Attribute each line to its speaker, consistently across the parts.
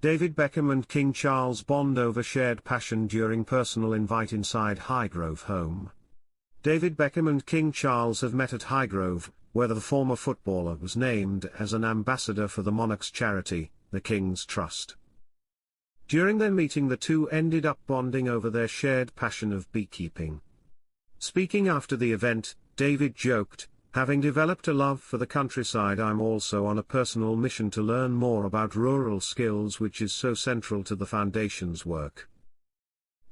Speaker 1: David Beckham and King Charles bond over shared passion during personal invite inside Highgrove home. David Beckham and King Charles have met at Highgrove, where the former footballer was named as an ambassador for the monarch's charity, the King's Trust. During their meeting, the two ended up bonding over their shared passion of beekeeping. Speaking after the event, David joked, "Having developed a love for the countryside, I'm also on a personal mission to learn more about rural skills, which is so central to the Foundation's work."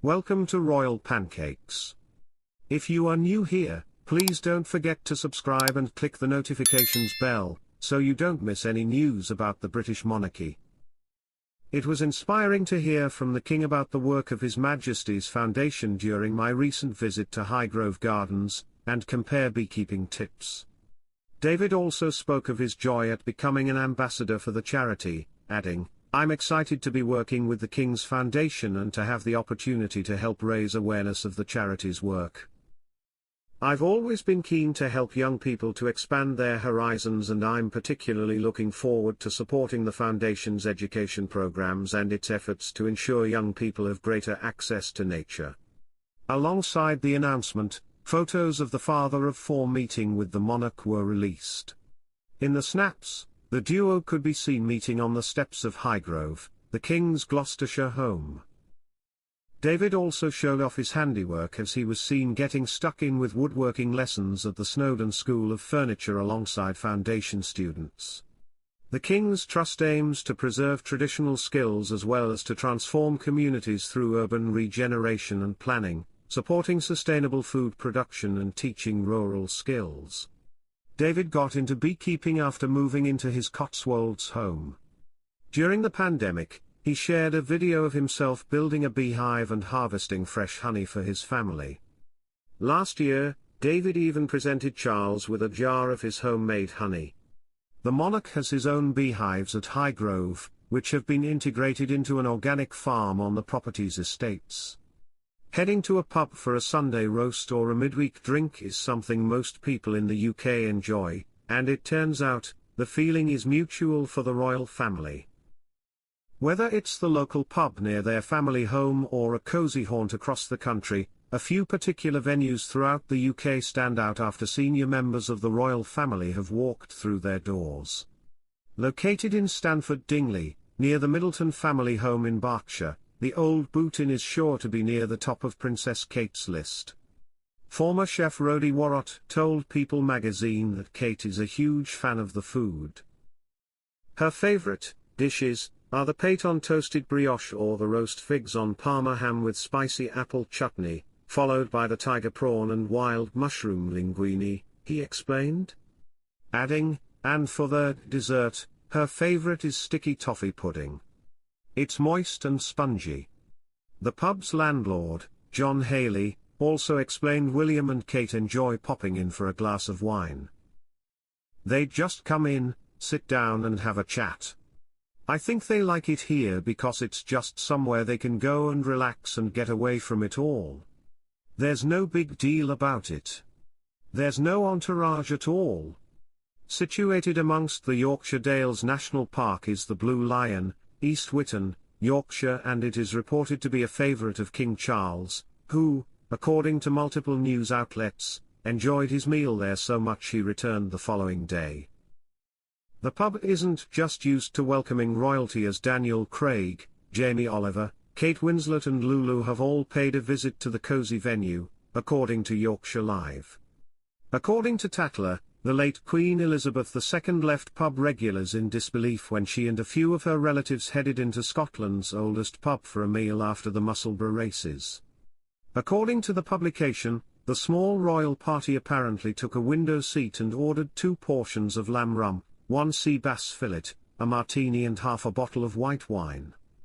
Speaker 1: Welcome to Royal Pancakes. If you are new here, please don't forget to subscribe and click the notifications bell, so you don't miss any news about the British monarchy. It was inspiring to hear from the King about the work of His Majesty's Foundation during my recent visit to Highgrove Gardens, and compare beekeeping tips. David also spoke of his joy at becoming an ambassador for the charity, adding, "I'm excited to be working with the King's Foundation and to have the opportunity to help raise awareness of the charity's work. I've always been keen to help young people to expand their horizons, and I'm particularly looking forward to supporting the Foundation's education programs and its efforts to ensure young people have greater access to nature." Alongside the announcement, photos of the father of four meeting with the monarch were released. In the snaps, the duo could be seen meeting on the steps of Highgrove, the King's Gloucestershire home. David also showed off his handiwork as he was seen getting stuck in with woodworking lessons at the Snowdon School of Furniture alongside Foundation students. The King's Trust aims to preserve traditional skills as well as to transform communities through urban regeneration and planning, supporting sustainable food production and teaching rural skills. David got into beekeeping after moving into his Cotswolds home. During the pandemic, he shared a video of himself building a beehive and harvesting fresh honey for his family. Last year, David even presented Charles with a jar of his homemade honey. The monarch has his own beehives at Highgrove, which have been integrated into an organic farm on the property's estates. Heading to a pub for a Sunday roast or a midweek drink is something most people in the UK enjoy, and it turns out, the feeling is mutual for the royal family. Whether it's the local pub near their family home or a cozy haunt across the country, a few particular venues throughout the UK stand out after senior members of the royal family have walked through their doors. Located in Stanford Dingley, near the Middleton family home in Berkshire, the Old Boot Inn is sure to be near the top of Princess Kate's list. Former chef Rhodey Warrott told People magazine that Kate is a huge fan of the food. Her favourite dishes are the pate on toasted brioche or the roast figs on Parma ham with spicy apple chutney, followed by the tiger prawn and wild mushroom linguine, he explained. Adding, and for the dessert, her favourite is sticky toffee pudding. It's moist and spongy. The pub's landlord, John Haley, also explained William and Kate enjoy popping in for a glass of wine. They just come in, sit down and have a chat. I think they like it here because it's just somewhere they can go and relax and get away from it all. There's no big deal about it. There's no entourage at all. Situated amongst the Yorkshire Dales National Park is the Blue Lion, East Witton, Yorkshire, and it is reported to be a favourite of King Charles, who, according to multiple news outlets, enjoyed his meal there so much he returned the following day. The pub isn't just used to welcoming royalty, as Daniel Craig, Jamie Oliver, Kate Winslet and Lulu have all paid a visit to the cosy venue, according to Yorkshire Live. According to Tatler, the late Queen Elizabeth II left pub regulars in disbelief when she and a few of her relatives headed into Scotland's oldest pub for a meal after the Musselburgh races. According to the publication, the small royal party apparently took a window seat and ordered 2 portions of lamb rump, 1 sea bass fillet, a martini and half a bottle of white wine.